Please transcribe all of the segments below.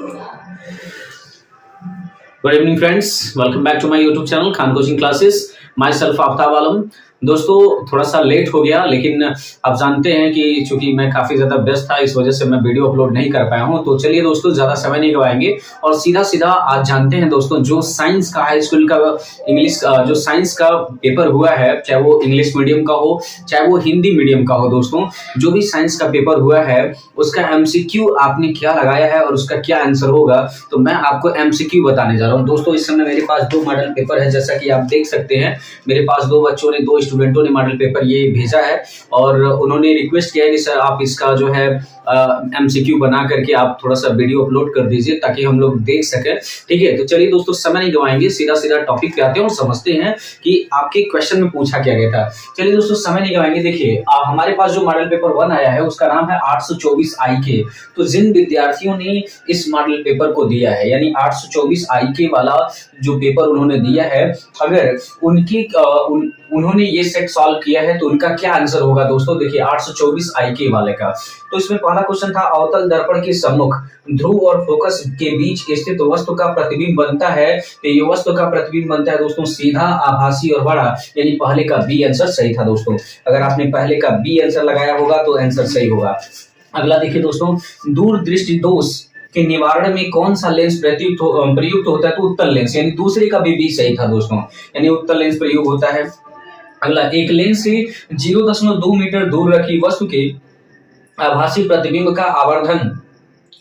Good evening friends, welcome back to my YouTube channel Khan coaching classes. Myself Aftab Alam. दोस्तों थोड़ा सा late हो गया, लेकिन आप जानते हैं कि चूंकि मैं काफ़ी ज़्यादा व्यस्त था, इस वजह से मैं वीडियो अपलोड नहीं कर पाया हूं। तो चलिए दोस्तों, ज़्यादा समय नहीं गवाएंगे और सीधा सीधा आज जानते हैं दोस्तों, जो साइंस का हाई स्कूल का इंग्लिश जो साइंस का पेपर हुआ है, चाहे वो इंग्लिश मीडियम का हो चाहे वो हिंदी मीडियम का हो, दोस्तों जो भी साइंस का पेपर हुआ है उसका MCQ आपने क्या लगाया है और उसका क्या आंसर होगा, तो मैं आपको MCQ बताने जा रहा हूँ। दोस्तों इस समय मेरे पास 2 मॉडल पेपर है, जैसा कि आप देख सकते हैं। मेरे पास 2 बच्चों ने, 2 स्टूडेंटों ने मॉडल पेपर ये भेजा है और उन्होंने रिक्वेस्ट किया है कि सर आप इसका जो है MCQ बना करके आप थोड़ा सा वीडियो अपलोड कर दीजिए ताकि हम लोग देख सकें। ठीक है, तो चलिए दोस्तों समय नहीं गवाएंगे, सीधा सीधा टॉपिक पे आते हैं और समझते हैं कि आपके क्वेश्चन में पूछा क्या गया था। चलिए दोस्तों समय नहीं गवाएंगे। देखिए हमारे पास जो मॉडल पेपर 1 आया है उसका नाम है 824 IK। तो जिन विद्यार्थियों ने इस मॉडल पेपर को दिया है, यानी 824 IK वाला जो पेपर उन्होंने दिया है, अगर उन्होंने ये सेट सॉल्व किया है तो उनका क्या आंसर होगा दोस्तों। देखिए 824 IK वाले का, तो इसमें पहला क्वेश्चन था, अवतल दर्पण के सम्मुख ध्रुव और फोकस के बीच स्थित वस्तु का प्रतिबिंब बनता है। तो ये वस्तु का प्रतिबिंब बनता है दोस्तों सीधा, आभासी और बड़ा, यानी पहले का बी आंसर सही था दोस्तों। अगर आपने पहले का बी आंसर लगाया होगा तो आंसर सही होगा। अगला देखिए दोस्तों, दूर दृष्टि दोष के निवारण में कौन सा लेंस प्रयुक्त होता है, तो उत्तल लेंस, यानी दूसरे का भी बी सही था दोस्तों, यानी उत्तल लेंस प्रयोग होता है। अगला, एक लेंस से 0.2 मीटर दूर रखी वस्तु के आभासी प्रतिबिंब का आवर्धन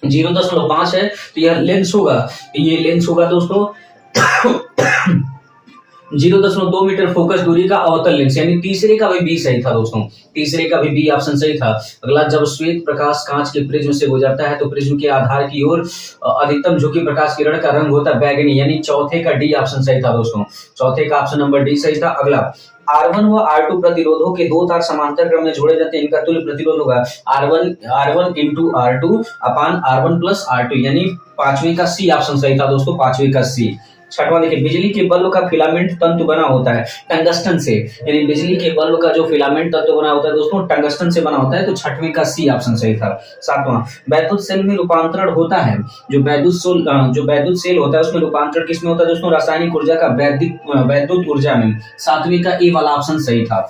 0.5 है, तो यह लेंस होगा, ये लेंस होगा दोस्तों 0.2 मीटर फोकस दूरी का अवतल लेंस, यानी तीसरे का भी बी सही था दोस्तों, तीसरे का भी बी ऑप्शन सही था। अगला, जब श्वेत प्रकाश कांच के प्रिज्म से गुजरता है तो प्रिज्म के आधार की ओर अधिकतम झुकी प्रकाश किरण का रंग होता है बैगनी, यानी चौथे का डी ऑप्शन सही था दोस्तों, चौथे का ऑप्शन नंबर डी सही था। अगला, R1 व R2 प्रतिरोधों के 2 तार समांतर क्रम में जोड़े जाते हैं, इनका तुल्य प्रतिरोध होगा R1 into R2 अपान R1 plus R2, यानी 5वें का सी ऑप्शन सही था दोस्तों, 5वें का सी। छठवां देखिए, बिजली के बल्ब का फिलामेंट तंतु बना होता है टंगस्टन से, यानी बिजली के बल्ब का जो फिलामेंट तंतु बना होता है दोस्तों टंगस्टन से बना होता है, तो 6वें का सी ऑप्शन सही था। 7वां, वैद्युत सेल में रूपांतरण होता है, जो वैद्युत सेल होता है उसमें रूपांतरण किसमें होता है दोस्तों, रासायनिक ऊर्जा का वैद्युत ऊर्जा में, 7वें का ए वाला ऑप्शन सही था।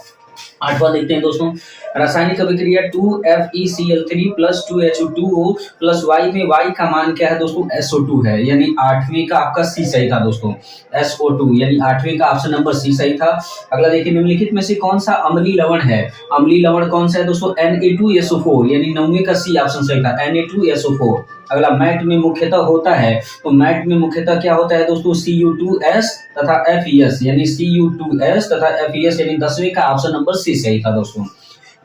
8वां देखते हैं दोस्तों, रासायनिक अभिक्रिया 2FeCl3 plus 2HO2O plus Y में Y का मान क्या है दोस्तों, SO2 है, यानी 8वें का आपका सी सही था दोस्तों, SO2, यानी 8वें का ऑप्शन नंबर सी सही था। अगला देखिए, निम्नलिखित में से कौन सा अम्लीय लवण है, अम्लीय लवण कौन सा है दोस्तों, Na2SO4, यानी 9वें का सी ऑप्शन सही था, Na2SO4। अगला, मैट में मुख्यतः होता है, तो मैट में मुख्यतः क्या होता है दोस्तों, Cu2S तथा FeS, यानी Cu2S तथा FeS, यानी 10वें का ऑप्शन नंबर सी सही था दोस्तों।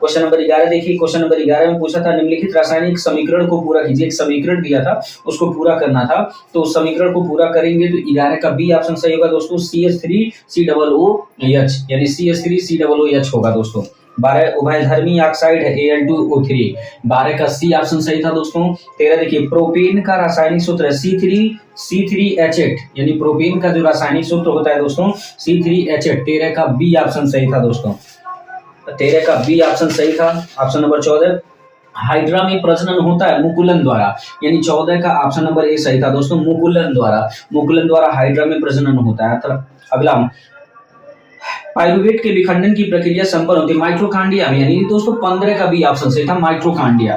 क्वेश्चन नंबर 11 देखिए, क्वेश्चन नंबर 11 में पूछा था, निम्नलिखित रासायनिक समीकरण को पूरा कीजिए। एक समीकरण दिया था उसको पूरा करना था, तो समीकरण को पूरा करेंगे तो 11 का बी ऑप्शन सही होगा दोस्तों, CH3COOH, यानी CH3COOH होगा दोस्तों। 12, उभयधर्मी ऑक्साइड है Al2O3, 12 का सी ऑप्शन सही था दोस्तों। 13 देखिए, प्रोपेन का रासायनिक सूत्र है C3H8, यानी प्रोपेन का जो रासायनिक सूत्र होता है दोस्तों C3H8, 13 का बी ऑप्शन सही था दोस्तों, 13 का बी ऑप्शन सही था। ऑप्शन नंबर 14, हाइड्रा में प्रजनन होता है मुकुलन द्वारा, यानी 14 का ऑप्शन नंबर ए सही था दोस्तों, मुकुलन द्वारा हाइड्रा में प्रजनन होता है। अगला, पाइरुवेट के विखंडन की प्रक्रिया संपन्न होती है माइटोकॉन्ड्रिया में, यानी दोस्तों 15 का बी ऑप्शन सही था, माइटोकॉन्ड्रिया।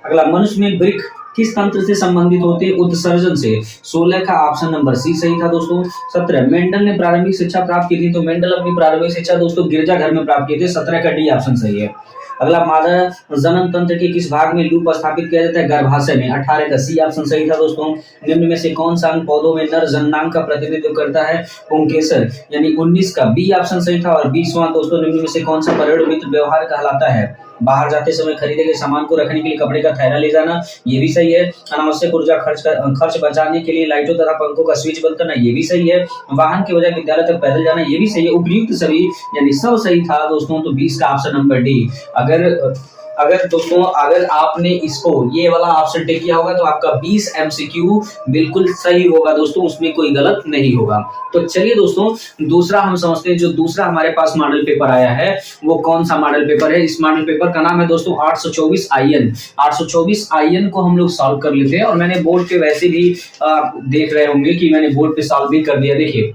अगला, मनुष्य में वृक्क किस तंत्र से संबंधित होते हैं, उत्सर्जन से, 16 का ऑप्शन नंबर सी सही था दोस्तों। 17, मेंडल ने प्रारंभिक शिक्षा प्राप्त की थी, तो मेंडल अपनी प्रारंभिक शिक्षा दोस्तों गिरजाघर में प्राप्त की थी, 17 का डी ऑप्शन सही है। अगला, मादा जनन तंत्र के किस भाग में लूप स्थापित किया जाता है, गर्भाशय में, 18 का सी ऑप्शन सही था दोस्तों। निम्न में से कौन सा अंग पौधों में नर जननांग का प्रतिनिधित्व करता है, पुंकेसर, यानी 19 का बी ऑप्शन सही था। और 20वां दोस्तों, निम्न में से कौन सा पर्यावरण मित्र व्यवहार कहलाता है, बाहर जाते समय खरीदे गए सामान को रखने के लिए कपड़े का थैला ले जाना, ये भी सही है। अनावश्यक ऊर्जा खर्च बचाने के लिए लाइटों तथा पंखों का स्विच बंद करना, ये भी सही है। वाहन के बजाय विद्यालय तक पैदल जाना, ये भी सही है। उपयुक्त सभी, यानी सब सही था दोस्तों, तो 20 का ऑप्शन नंबर डी। अगर अगर दोस्तों अगर आपने इसको ये वाला ऑप्शन टिक किया होगा तो आपका 20 एमसीक्यू बिल्कुल सही होगा दोस्तों, उसमें कोई गलत नहीं होगा। तो चलिए दोस्तों दूसरा हम समझते हैं, जो दूसरा हमारे पास मॉडल पेपर आया है वो कौन सा मॉडल पेपर है। इस मॉडल पेपर का नाम है दोस्तों 824 IN। 824 IN को हम लोग सॉल्व कर लेते हैं, और मैंने बोर्ड पे वैसे भी देख रहे होंगे कि मैंने बोर्ड पे सॉल्व भी कर दिया। देखिए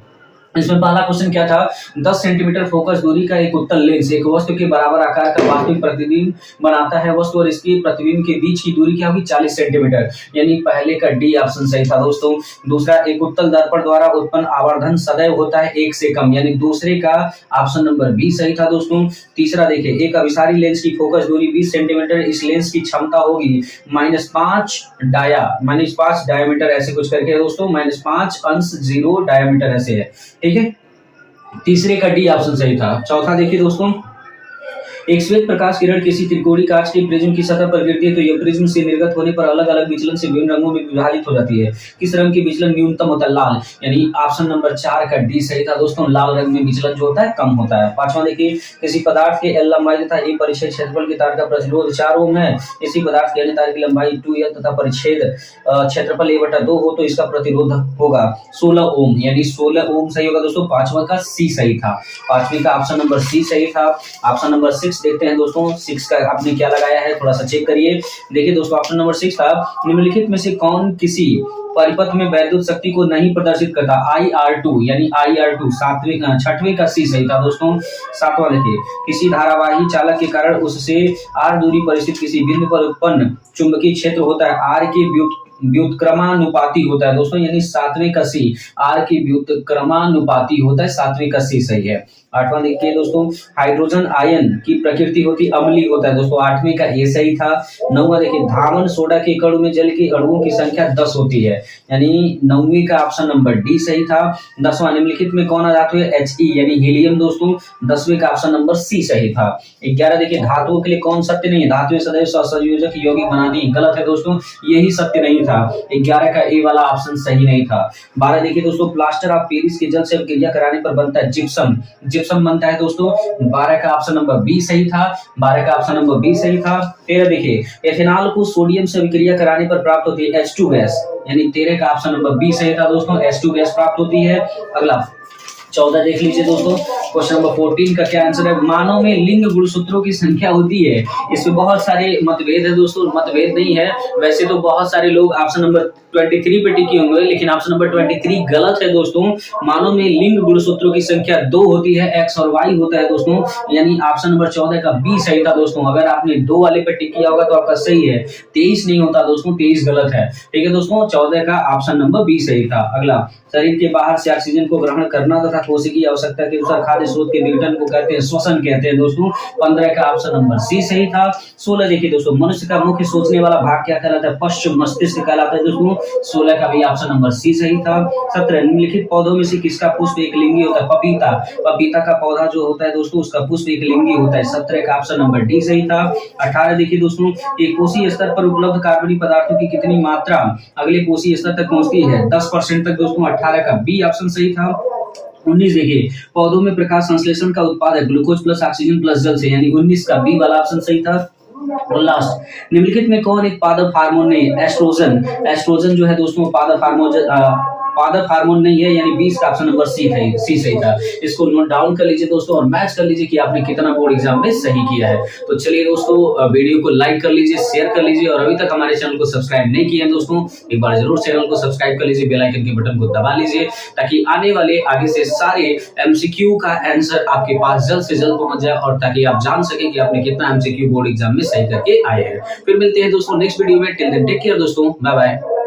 इसमें पहला क्वेश्चन क्या था, 10 सेंटीमीटर फोकस दूरी का एक उत्तल लेंस एक वस्तु के बराबर आकार का वास्तविक प्रतिबिंब बनाता है। वस्तु और इसकी प्रतिबिंब के बीच की दूरी क्या होगी, 40 सेंटीमीटर, यानी पहले का डी ऑप्शन सही था दोस्तों। दूसरा, एक उत्तल दर्पण द्वारा उत्पन्न आवर्धन सदैव होता है 1 से कम, यानी दूसरे का ऑप्शन नंबर बी सही था दोस्तों। तीसरा देखिए, एक अभिसारी लेंस की फोकस दूरी 20 सेंटीमीटर, इस लेंस की क्षमता होगी -5 डायमीटर, ऐसे कुछ करके दोस्तों, -5 अंश 0 डायमीटर ऐसे है, ठीक है। तीसरे का डी ऑप्शन सही था। चौथा देखिए दोस्तों, एक श्वेत प्रकाश किरण किसी त्रिकोणीय कांच के प्रिज्म की सतह पर गिरती है तो यह प्रिज्म से निर्गत होने पर अलग अलग विचलन से विभिन्न रंगों में विभाजित हो जाती है। किस रंग की विचलन न्यूनतम होता है, लाल, यानी ऑप्शन नंबर 4 का डी सही था दोस्तों। लाल रंग में विचलन जो होता है कम होता है। पांचवा देखिए, किसी पदार्थ के एल लंबाई तथा ए परिच्छेद क्षेत्रफल के तार का प्रतिरोध 4 ओम है, इसी पदार्थ के अन्य तार की लंबाई 2L तथा परिच्छेद क्षेत्रफल A/2 हो तो इसका प्रतिरोध होगा 16 ओम, यानी 16 ओम सही होगा दोस्तों। पांचवा का सी सही था, पांचवी का ऑप्शन नंबर सी सही था। ऑप्शन नंबर 6 देखते हैं दोस्तों, 6 का आपने क्या लगाया है थोड़ा सा चेक करिए। देखिए दोस्तों, ऑप्शन नंबर 6 था, निम्नलिखित में से कौन किसी परिपथ में वैद्युत शक्ति को नहीं प्रदर्शित करता, IR2, यानी IR2 छठवें का सी सही था दोस्तों। सातवां देखिए, किसी धारावाही चालक के कारण उससे r दूरी पर स्थित किसी बिंदु पर उत्पन्न चुंबकीय क्षेत्र होता है, r के व्युत्क्रमानुपाती होता है दोस्तों, यानी 7वें का सी, r की व्युत्क्रमानुपाती होता है, 7वें का सी सही है। आठवां देखिए दोस्तों, हाइड्रोजन आयन की प्रकृति होती अम्लीय होता है दोस्तों, 8वें का ए सही था। 9वां देखिए, धावन सोडा के कणों में जल के अणुओं की संख्या 10 होती है, यानी 9वीं का ऑप्शन नंबर डी सही था। 10वां, निम्नलिखित में कौन धातु है, He, यानी हीलियम दोस्तों, 10वें का ऑप्शन नंबर सी सही था। 11 देखिए, धातुओं के लिए कौन सत्य नहीं है, धातुएं सदैव सहसंयोजक यौगिक बनाती हैं, गलत है दोस्तों, यही सत्य नहीं था। 11 का ए वाला ऑप्शन सही नहीं था। 12 देखिए दोस्तों, प्लास्टर ऑफ पेरिस के जल से क्रिया कराने पर बनता है जिप्सम बनता है दोस्तों, 12 का ऑप्शन नंबर बी सही था। 12 का ऑप्शन नंबर बी सही था। 13 देखिए, एथेनॉल को सोडियम से अभिक्रिया कराने पर प्राप्त होती है H2 गैस, यानी 13 का ऑप्शन नंबर बी सही था दोस्तों, H2 गैस प्राप्त होती है। अगला 14 देख लीजिए दोस्तों, क्वेश्चन नंबर 14 का क्या आंसर है, मानव में लिंग गुणसूत्रों की संख्या होती है। इसमें बहुत सारे मतभेद है दोस्तों, मतभेद नहीं है, वैसे तो बहुत सारे लोग ऑप्शन नंबर 23 पे टिके होंगे, लेकिन ऑप्शन नंबर 23 गलत है दोस्तों। मानव में लिंग गुणसूत्रों की संख्या 2 होती है, X और Y होता है दोस्तों, यानी ऑप्शन नंबर 14 का बी सही था दोस्तों। अगर आपने 2 वाले पे टिक किया होगा तो आपका सही है, 23 नहीं होता दोस्तों, 23 गलत है, ठीक है दोस्तों। 14 का ऑप्शन नंबर बी सही था। अगला, शरीर के बाहर से ऑक्सीजन को ग्रहण करना तथा कोशिकीय आवश्यकता के अनुसार खाद्य स्रोत के विघटन को कहते हैं श्वसन कहते हैं दोस्तों, 15 का ऑप्शन नंबर सी सही था। 16 देखिए दोस्तों, मनुष्य का मुख्य सोचने वाला भाग क्या कहलाता है, पश्चिम मस्तिष्क कहलाता है दोस्तों, 16 का भी ऑप्शन नंबर सी सही था। 17, निम्नलिखित पौधों में से किसका पुष्प एक लिंगी होता है, पपीता का पौधा जो होता है दोस्तों उसका पुष्प एक लिंगी होता है, 17 का ऑप्शन नंबर डी सही था। 18 देखिए दोस्तों, एक कोशीय स्तर पर उपलब्ध कार्बनिक पदार्थों की कितनी मात्रा अगले कोशीय स्तर तक पहुंचती है, 10% तक दोस्तों, 18 का बी ऑप्शन सही था। 19 देखिए, पौधों में प्रकाश संश्लेषण का उत्पाद है ग्लूकोज प्लस ऑक्सीजन प्लस जल से, यानी 19 का बी वाला ऑप्शन सही था। और लास्ट, निम्नलिखित में कौन एक पादप हार्मोन नहीं, एस्ट्रोजन जो है दोस्तों पादप हार्मोन नहीं है, यानी 20 का ऑप्शन नंबर सी सही था। इसको नोट डाउन कर लीजिए दोस्तों और मैच कर लीजिए कि आपने कितना बोर्ड एग्जाम में सही किया है। तो चलिए दोस्तों, वीडियो को लाइक कर लीजिए, शेयर कर लीजिए, और अभी तक हमारे चैनल को सब्सक्राइब नहीं किया है दोस्तों, एक बार जरूर चैनल को सब्सक्राइब कर लीजिए, बेल आइकन के बटन को दबा लीजिए, ताकि आने वाले आगे से सारे MCQ का आंसर आपके पास जल्द से जल्द पहुंच जाए, और ताकि आप जान सके कि आपने कितना MCQ बोर्ड एग्जाम में सही करके आए हैं। फिर मिलते हैं दोस्तों नेक्स्ट वीडियो में, टिल देन टेक केयर दोस्तों, बाय बाय।